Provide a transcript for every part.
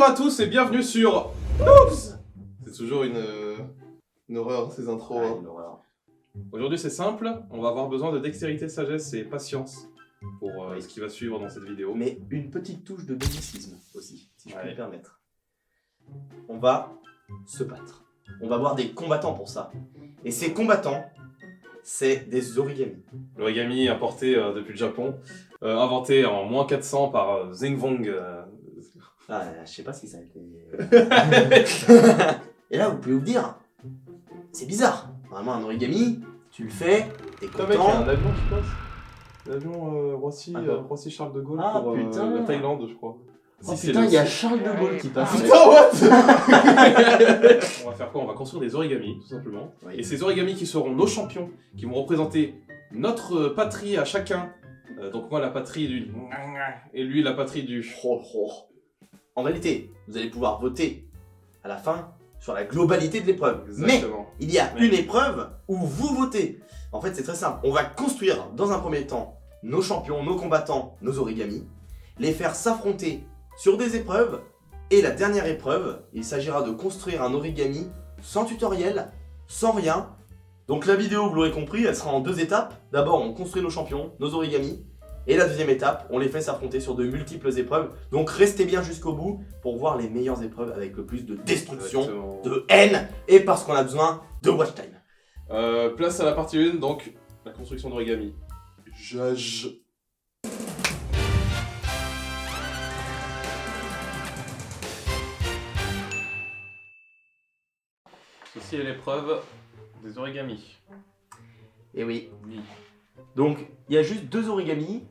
Bonjour à tous et bienvenue sur Noobs. C'est toujours une horreur ces intros. Ouais, hein. une horreur. Aujourd'hui c'est simple, on va avoir besoin de dextérité, sagesse et patience pour Oui. ce qui va suivre dans cette vidéo. Mais une petite touche de bélicisme aussi, si je peux Allez. me permettre. On va se battre. On va voir des combattants pour ça. Et ces combattants, c'est des origamis. L'origami importé depuis le Japon, inventé en moins 400 par Zheng Wong. Ah, je sais pas si ça a été... Et là, vous pouvez vous dire, c'est bizarre. Vraiment, un origami, tu le fais, t'es Putain mec, il y a content. un avion qui passe. L'avion Roissy, Ah, quoi Roissy Charles de Gaulle Ah, pour putain. la Thaïlande je crois. Oh Si, putain, c'est il y a le- Charles de Gaulle qui passe. Putain, what? On va faire quoi? On va construire des origamis, tout simplement. Oui. Et ces origamis qui seront nos champions, qui vont représenter notre patrie à chacun. Donc moi, la patrie du... Et lui, la patrie du... En réalité, vous allez pouvoir voter à la fin sur la globalité de l'épreuve. Mais Exactement. il y a Mais- une épreuve où vous votez. En fait, c'est très simple. On va construire dans un premier temps nos champions, nos combattants, nos origamis, les faire s'affronter sur des épreuves. Et la dernière épreuve, il s'agira de construire un origami sans tutoriel, sans rien. Donc la vidéo, vous l'aurez compris, elle sera en deux étapes. D'abord, on construit nos champions, nos origamis. Et la deuxième étape, on les fait s'affronter sur de multiples épreuves. Donc restez bien jusqu'au bout pour voir les meilleures épreuves avec le plus de destruction, Exactement. de haine et parce qu'on a besoin de watch time. Place à la partie 1, donc la construction d'origami. Jage. Ceci est l'épreuve des origamis. Et oui. Oui. Donc il y a juste deux origamis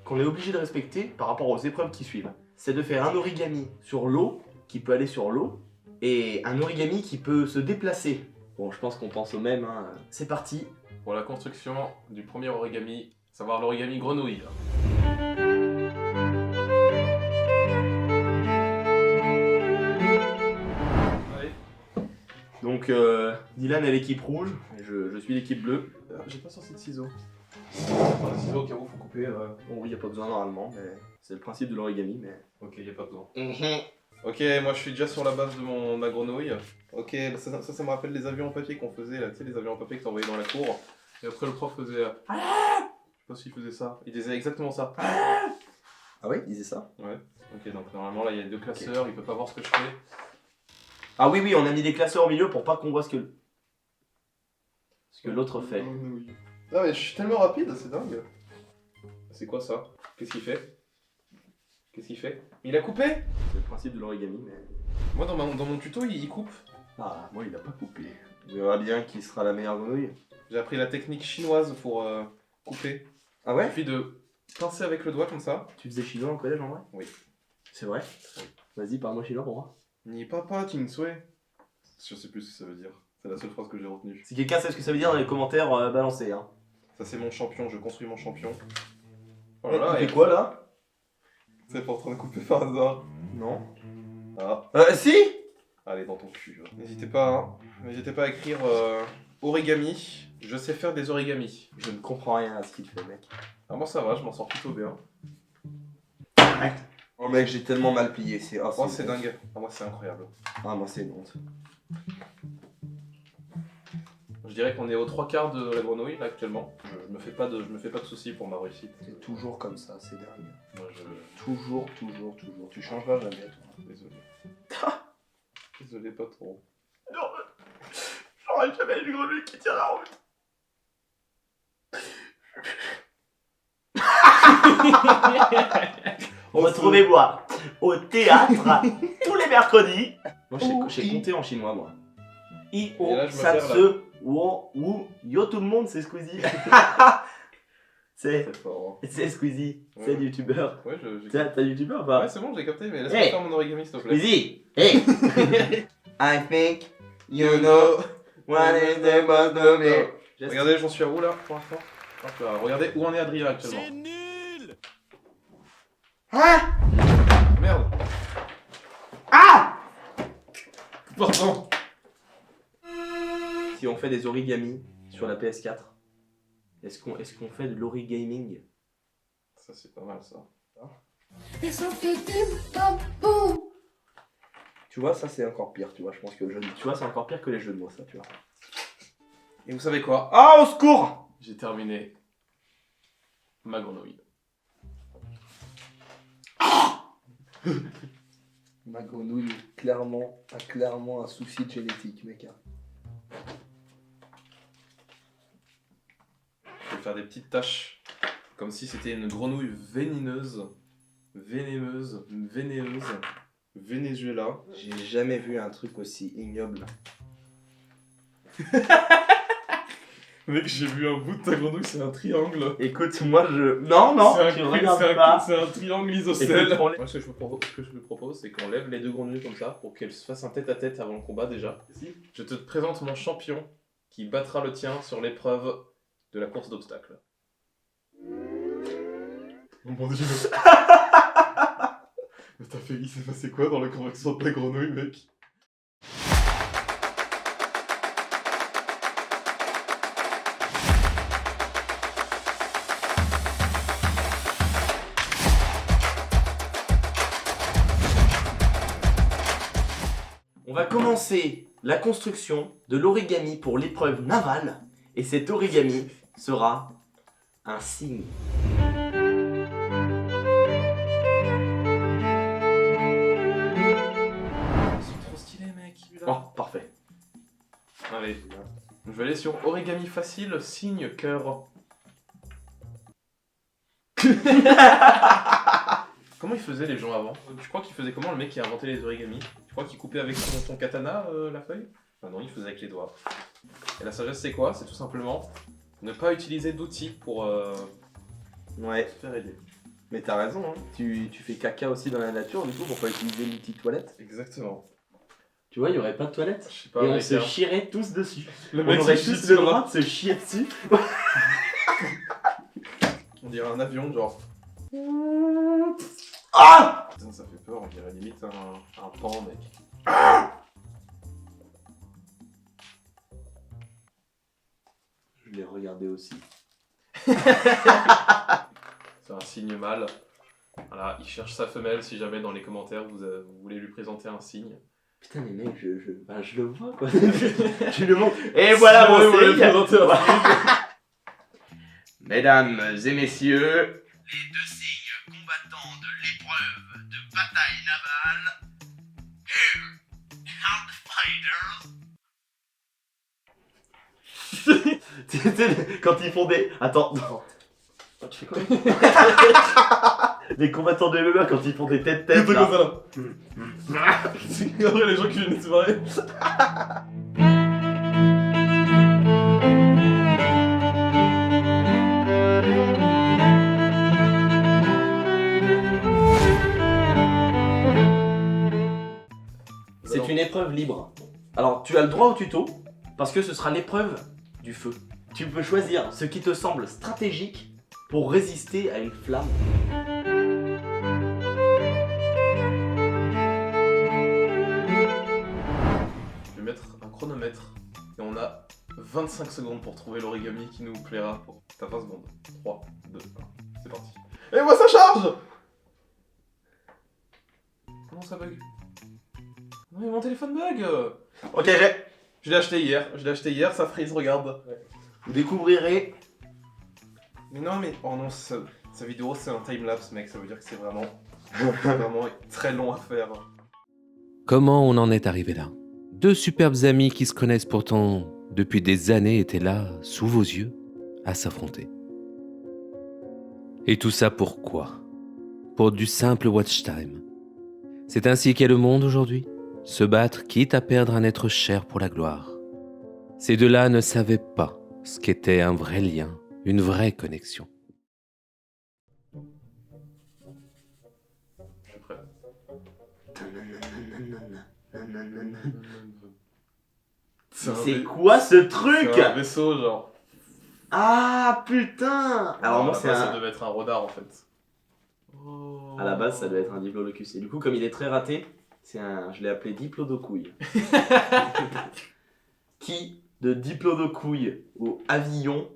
qu'on est obligé de respecter par rapport aux épreuves qui suivent. C'est de faire un origami sur l'eau, qui peut aller sur l'eau, et un origami qui peut se déplacer. Bon, je pense qu'on pense au même, hein. C'est parti. Pour la construction du premier origami, savoir l'origami grenouille. Allez. Donc Dylan est l'équipe rouge, et je suis l'équipe bleue. J'ai pas sorti de ciseaux. Enfin, les ciseaux au cas où faut couper. Bon oui, il n'y a pas besoin normalement, mais c'est le principe de l'origami. Mais... Ok, y a pas besoin. Ok, moi je suis déjà sur la base de ma grenouille. Ok, ça me rappelle les avions en papier qu'on faisait là, tu sais, les avions en papier que t'envoyais dans la cour. Et après le prof faisait. Je sais pas s'il faisait ça. Il disait exactement ça. Ah oui, il disait ça. Ouais. Ok, donc normalement là il y a deux classeurs, il peut pas voir ce que je fais. Ah oui, oui, on a mis des classeurs au milieu pour pas qu'on voit ce que l'autre fait. Ah mais je suis tellement rapide, c'est dingue. C'est quoi ça? Qu'est-ce qu'il fait? Qu'est-ce qu'il fait? Il a coupé? C'est le principe de l'origami, mais... Moi dans mon tuto il coupe. Ah, moi il a pas coupé. On verra bien qui sera la meilleure grenouille. J'ai appris la technique chinoise pour couper. Ah Il ouais? suffit de pincer avec le doigt comme ça. Tu faisais chinois au collège en vrai? Oui. C'est vrai? Oui. Vas-y, parle-moi chinois pour moi. Ni papa, ting sui. Je sais plus ce que ça veut dire. C'est la seule phrase que j'ai retenue. Si quelqu'un sait ce que ça veut dire dans les commentaires, balancez. Hein. Ça c'est mon champion, je construis mon champion. Oh Tu là là, fais quoi là? c'est pas en train de couper par hasard. Non. Ah, Si! allez dans ton cul. N'hésitez pas, hein. N'hésitez pas à écrire origami. Je sais faire des origamis. Je ne comprends rien à ce qu'il fait, mec. Ah, moi ça va, je m'en sors plutôt bien. Oh mec, j'ai tellement mal plié, c'est... Oh, Moi c'est dingue. Ah, moi c'est incroyable. Ah, moi c'est une honte. Je dirais qu'on est aux 3/4 de la grenouille là actuellement. Je me fais pas de soucis pour ma réussite. C'est toujours comme ça, c'est dingue. Moi je... Toujours. Tu changeras jamais, toi. Désolé. Désolé pas trop. J'aurais jamais une grenouille qui tient la route. Retrouvez-moi au théâtre tous les mercredis. Moi, j'ai compté en chinois, moi. I, Et là, O, je me perds, Satsu, Wo, Wu, Yo tout le monde, c'est Squeezie. C'est fort. C'est Squeezie, Ouais. c'est le youtubeur. Ouais, j'ai T'as youtubeur ou pas? Ouais, c'est bon, j'ai capté, mais laisse-moi Hey. faire mon origami s'il te plaît. Squeezie, hey. I think you know what is the most of me. Regardez, j'en suis à où là pour l'instant? Hop là, regardez où en est Adrien actuellement. C'est nul! Ah! Merde! Ah! Pardon! Si on fait des origamis sur la PS4, est-ce qu'on fait de l'origaming? Ça c'est pas mal ça. Et ça fait des babou. Tu vois, ça c'est encore pire, tu vois. Je pense que le jeu de... Tu vois, c'est encore pire que les jeux de mots, ça, tu vois. Et vous savez quoi? Ah, au secours! J'ai terminé ma grenouille. Ma grenouille a clairement un souci de génétique, mec. Je vais faire des petites taches, comme si c'était une grenouille vénéneuse, Venezuela. J'ai jamais vu un truc aussi ignoble. Mec, j'ai vu un bout de ta grenouille, c'est un triangle. Écoute, moi je... Non, tu regardes pas. C'est un triangle isocèle. Écoute, Moi, ce que je te propose, c'est qu'on lève les deux grenouilles comme ça, pour qu'elles se fassent un tête-à-têt avant le combat déjà. Je te présente mon champion, qui battra le tien sur l'épreuve de la course d'obstacles. Oh mon dieu. Mais t'as fait, il s'est passé quoi dans la correction de ta grenouille, mec? On va commencer la construction de l'origami pour l'épreuve navale. Et cet origami sera un signe. Ils sont trop stylés, mec. Oh, parfait. Allez, je vais aller sur origami facile, signe cœur. Comment ils faisaient les gens avant? Tu crois qu'ils faisaient comment le mec qui a inventé les origamis? Tu crois qu'il coupait avec son katana la feuille? Ah non, il faisait avec les doigts. Et la sagesse c'est quoi? C'est tout simplement ne pas utiliser d'outils pour Ouais, se faire aider. mais t'as raison, hein. Tu fais caca aussi dans la nature, du coup, pour pas utiliser l'outil toilette. Exactement. Tu vois, il n'y aurait pas de toilette. Je sais pas, Et on mec, se hein. chierait tous dessus. Le On mec aurait se chie tous dessus, le droit de se chier dessus. On dirait un avion, genre. Ah! Putain, ça fait peur, on dirait limite un pan, mec. Je l'ai regardé aussi. C'est un signe mâle. Voilà, il cherche sa femelle si jamais dans les commentaires vous voulez lui présenter un signe. Putain, mais mec, je le vois quoi. Je le montre. Et voilà mon Si jamais vous voulez signe. présenter un signe. Mesdames et messieurs, Les deux signes combattants de l'épreuve de bataille navale. Here are the fighters. quand ils font des... Attends, non. Oh, tu fais quoi? Les combattants de MMA quand ils font des têtes Tout là. comme ça là. C'est vrai les gens qui viennent de se barrer. C'est une épreuve libre. Alors, tu as le droit au tuto, parce que ce sera l'épreuve du feu. Tu peux choisir ce qui te semble stratégique pour résister à une flamme. Je vais mettre un chronomètre et on a 25 secondes pour trouver l'origami qui nous plaira. T'as 20 secondes. 3, 2, 1, c'est parti. Et moi ça charge! Comment ça bug? Non mais mon téléphone bug! Ok, Je l'ai acheté hier, ça frise, regarde. vous découvrirez... Mais non mais, oh non, sa vidéo c'est un timelapse mec, ça veut dire que c'est vraiment très long à faire. Comment on en est arrivé là? Deux superbes amis qui se connaissent pourtant depuis des années étaient là, sous vos yeux, à s'affronter. Et tout ça pour quoi? Pour du simple watch time. C'est ainsi qu'est le monde aujourd'hui. Se battre quitte à perdre un être cher pour la gloire. Ces deux-là ne savaient pas ce qu'était un vrai lien, une vraie connexion. Je suis prêt. C'est quoi ce truc? C'est un vaisseau genre. Ah putain! Alors moi c'est ça un... devait être un rodar en fait. À la base ça doit être un diplodocus. Et du coup comme il est très raté, c'est un... je l'ai appelé diplodocouille. Qui de diplodocouille au avillon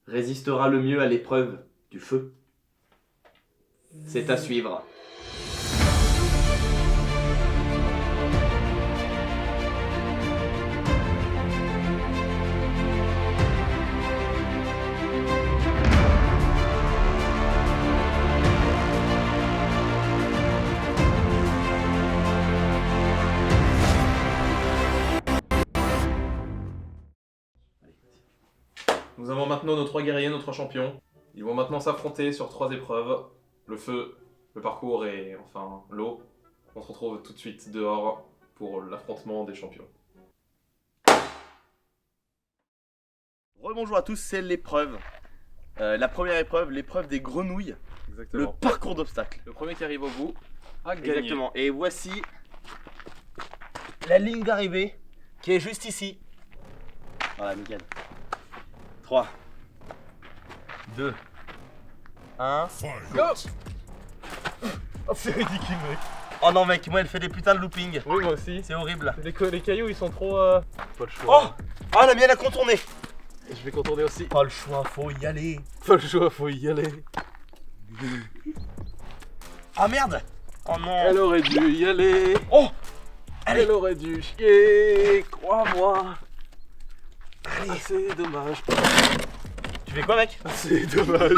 résistera le mieux à l'épreuve du feu? C'est à suivre. Nous avons maintenant nos 3 guerriers, nos 3 champions. Ils vont maintenant s'affronter sur 3 épreuves. Le feu, le parcours et enfin l'eau. On se retrouve tout de suite dehors pour l'affrontement des champions. Rebonjour à tous, c'est l'épreuve. La première épreuve, l'épreuve des grenouilles. Le Exactement. parcours d'obstacles. Le premier qui arrive au bout a gagné. Exactement. Et voici la ligne d'arrivée qui est juste ici. Voilà, nickel. 3, 2, 1. Go. Oh, c'est ridicule, mec. Oh non, mec, moi elle fait des putains de looping. Oui, moi aussi. C'est horrible. Les cailloux, ils sont trop... Pas le Oh, choix. ah, la mienne a contourné. Je vais contourner aussi. Pas le choix, faut y aller. Pas le choix, faut y aller. Ah merde. Oh non. Elle aurait dû y aller. Oh. Allez. Elle aurait dû chier, crois-moi. Ah, c'est dommage. Tu fais quoi, mec? C'est dommage.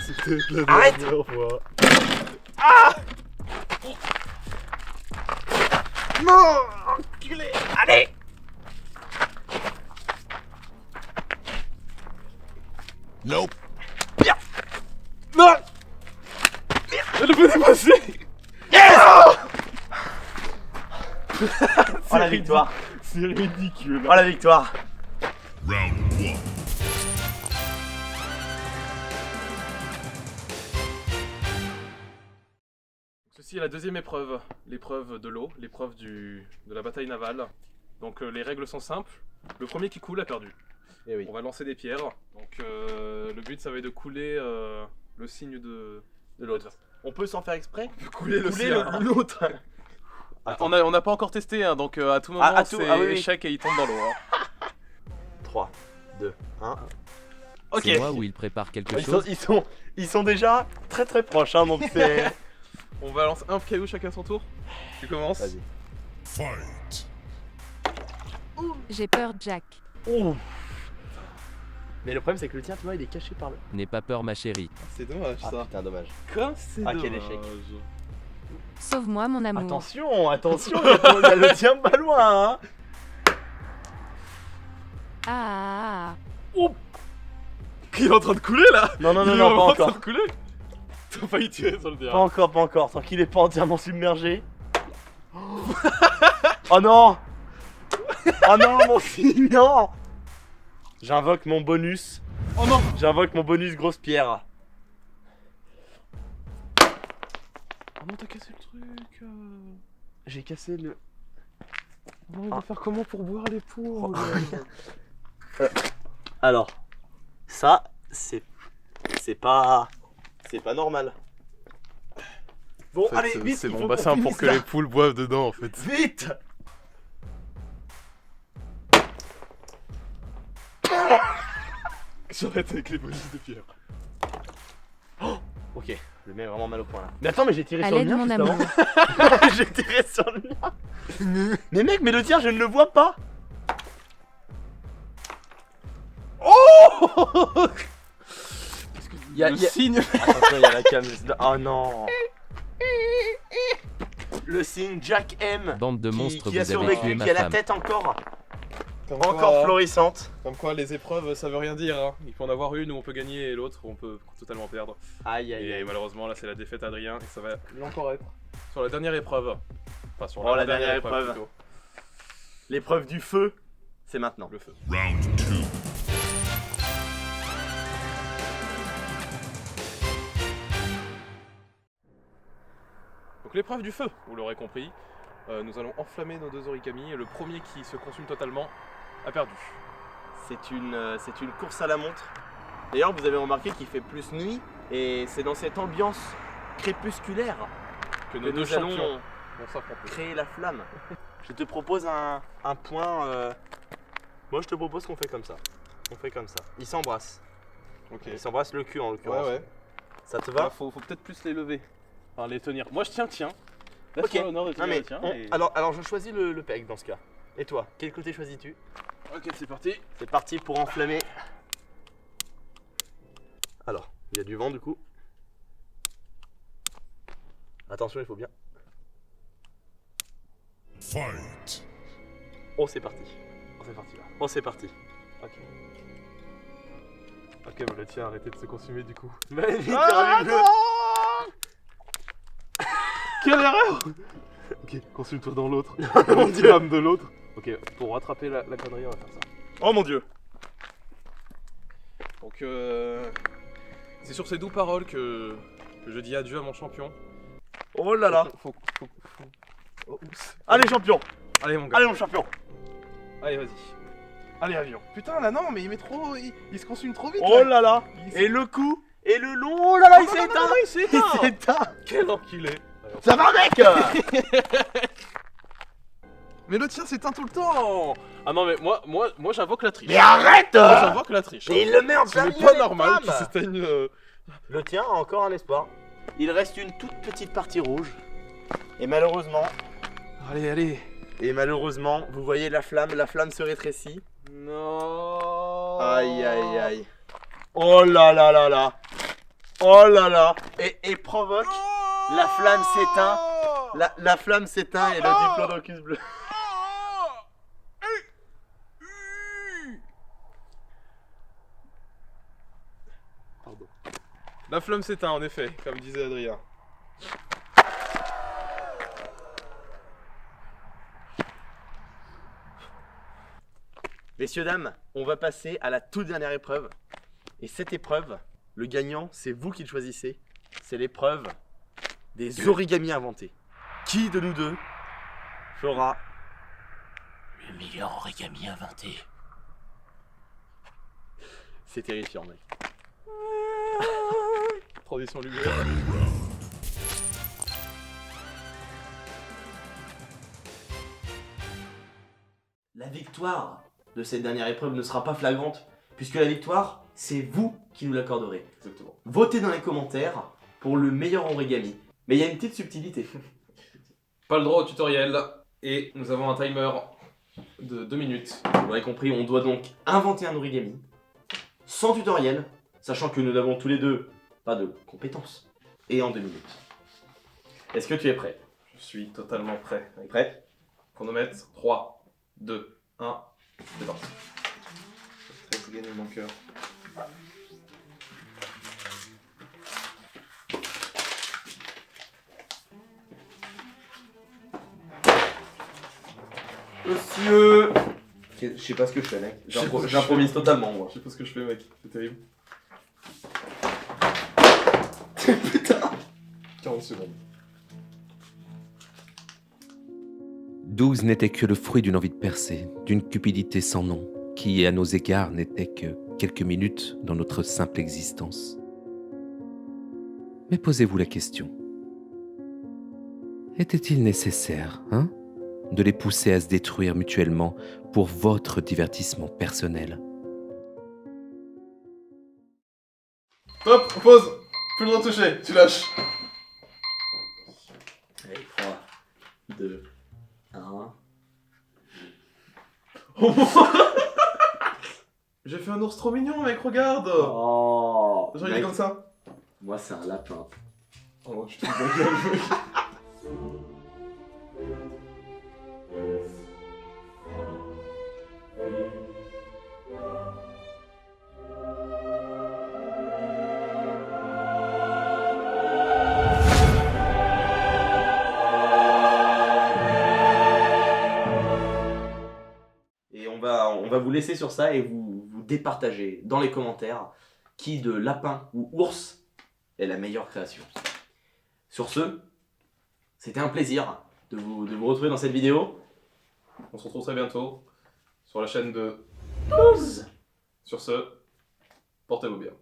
C'était la Arrête. dernière fois. Ah. Non, enculé. Allez. Nope. Bien. Non. Elle peut dépasser. Yes. Oh la victoire. C'est ridicule. Oh la victoire. Round 1. Ceci est la deuxième épreuve, l'épreuve de l'eau, l'épreuve de la bataille navale. Donc les règles sont simples. Le premier qui coule a perdu. Eh oui. On va lancer des pierres. Donc le but ça va être de couler le signe de l'autre. On peut s'en faire exprès? Couler le Couler sien. l'autre. On n'a pas encore testé, hein, donc à tout moment à tout- c'est ah oui, oui. échec et il tombe dans l'eau. Hein. 3, 2, 1. Ok. C'est moi où il prépare quelque chose. Ils sont déjà très très proches, hein, donc c'est. On va lancer un caillou chacun son tour. Tu commences. Vas-y. Fight. J'ai peur, Jack. Oh. Mais le problème c'est que le tien, tu vois, il est caché par le. N'aie pas peur, ma chérie. C'est dommage Ah putain, dommage. Quoi c'est Ah, dommage. quel échec. Sauve-moi, mon amour. Attention, attention, il y a le tien pas loin, hein. Ah, Il est en train de couler là. Non, non, Il non, est non, vraiment pas en train encore. de couler. T'as failli tirer sur le Pas terrain. encore, pas encore. Tant qu'il est pas entièrement submergé. Oh non. Oh non, mon fils, non. J'invoque mon bonus. Oh non. J'invoque mon bonus grosse pierre. Oh non, t'as cassé le truc. J'ai cassé le. Oh, il va faire comment pour boire les poules? Alors, ça, c'est pas normal. Bon, allez, vite. C'est il mon faut bassin qu'on pour que finisse les ça. poules boivent dedans en fait. Vite. J'arrête avec les bonus de pierre. Ok, je le mets vraiment mal au point là. Mais attends, mais j'ai tiré à sur le l'aide, mien mon juste amour. avant. J'ai tiré sur le mien. Mais mec, mais le tien, je ne le vois pas. Oh. Le signe. Attention, il y a la cam. Oh non. Le signe Jack M. Bande de qui- monstres, qui a vous avez survécu, tué ma qui a la femme. tête encore Comme florissante. Comme quoi, les épreuves, ça veut rien dire. Hein. Il faut en avoir une où on peut gagner et l'autre où on peut totalement perdre. Aïe aïe Et aïe. malheureusement, là, c'est la défaite Adrien et ça va encore être sur la dernière épreuve. Enfin, sur Oh, la l'avant-dernière dernière épreuve. plutôt. L'épreuve du feu, c'est maintenant. Le feu. Round 2. Donc l'épreuve du feu, vous l'aurez compris. Nous allons enflammer nos deux origami et le premier qui se consume totalement a perdu. C'est une course à la montre. D'ailleurs, vous avez remarqué qu'il fait plus nuit et c'est dans cette ambiance crépusculaire Que que nos deux nous allons champions vont s'affronter. créer la flamme. Je te propose un point. Moi, je te propose qu'on fait comme ça. On fait comme ça. Ils s'embrassent. Ok. Ils s'embrassent le cul en l'occurrence. Ouais, ouais. Ça te Bah, va? faut peut-être plus les lever. Enfin, les tenir. Moi, je tiens. Là, Ok. c'est l'honneur de Non tenir mais le tien. on- et- alors je choisis le peg dans ce cas. Et toi, quel côté choisis-tu? Ok, c'est parti. C'est parti pour enflammer. Alors, il y a du vent du coup. Attention, il faut bien. Fight. Oh, c'est parti. Oh, c'est parti là. Oh, c'est parti. Ok. Ok, bah tiens, arrêtez de se consumer du coup. Magnifique, Ah, bleu. Quelle erreur! Ok, consume-toi dans l'autre. Mon Petit Dieu. lame de l'autre. Ok, pour rattraper la connerie, on va faire ça. Oh mon dieu. Donc, c'est sur ces douces paroles que je dis adieu à mon champion. Oh là là. Oh, oups. Allez champion. Allez, mon gars. Allez mon champion. Allez, vas-y. Allez, avion. Putain, là, non, mais il met trop. Il se consume trop vite. Oh là là. Il Et le coup. Et le long. Oh là là, il non, s'est non, éteint. non, il s'est Il éteint. s'est éteint. Quel enculé. Ça va mec. Mais le tien s'éteint tout le temps. Ah non, mais moi j'invoque la triche. Mais arrête. Moi j'invoque la triche. Et il le met en Ce plein n'est milieu pas des normal flammes. qu'il s'éteigne. Le tien a encore un espoir. Il reste une toute petite partie rouge. Et malheureusement, vous voyez la flamme se rétrécit. Non. Aïe aïe aïe. Oh là là là là. Oh là là. Et provoque. La flamme s'éteint. La flamme s'éteint et le diplodocus bleu. Pardon. La flamme s'éteint en effet, comme disait Adrien. Messieurs, dames, on va passer à la toute dernière épreuve. Et cette épreuve, le gagnant, c'est vous qui le choisissez. C'est l'épreuve des origamis inventés. Qui de nous deux fera le meilleur origami inventé? C'est terrifiant, mec. Transition lumière. La victoire de cette dernière épreuve ne sera pas flagrante, puisque la victoire, c'est vous qui nous l'accorderez. Exactement. Votez dans les commentaires pour le meilleur origami. Mais il y a une petite subtilité. Pas le droit au tutoriel. Et nous avons un timer de 2 minutes. Vous l'aurez compris, on doit donc inventer un origami sans tutoriel, sachant que nous n'avons tous les deux pas de compétences. Et en 2 minutes. Est-ce que tu es prêt? Je suis totalement prêt. Prêt? Chronomètre 3, 2, 1, c'est parti. Je vais gagner mon cœur. Monsieur... Je sais pas ce que je fais, mec. J'improvise totalement, moi. Je sais pas ce que je fais, mec. C'est terrible. Putain. 40 secondes. 12 n'était que le fruit d'une envie de percer, d'une cupidité sans nom, qui, à nos égards, n'était que quelques minutes dans notre simple existence. Mais posez-vous la question. Était-il nécessaire, hein, de les pousser à se détruire mutuellement pour votre divertissement personnel? Top, pause. Plus le droit de toucher, tu lâches. Allez, 3, 2, 1... J'ai fait un ours trop mignon, mec, regarde. Oh, Genre, il est mec, comme ça. moi c'est un lapin. Oh, je te fous de la gueule, mec. Et on va vous laisser sur ça et vous départager dans les commentaires qui de lapin ou ours est la meilleure création. Sur ce, c'était un plaisir de vous retrouver dans cette vidéo. On se retrouve très bientôt sur la chaîne de... Sur ce, portez-vous bien.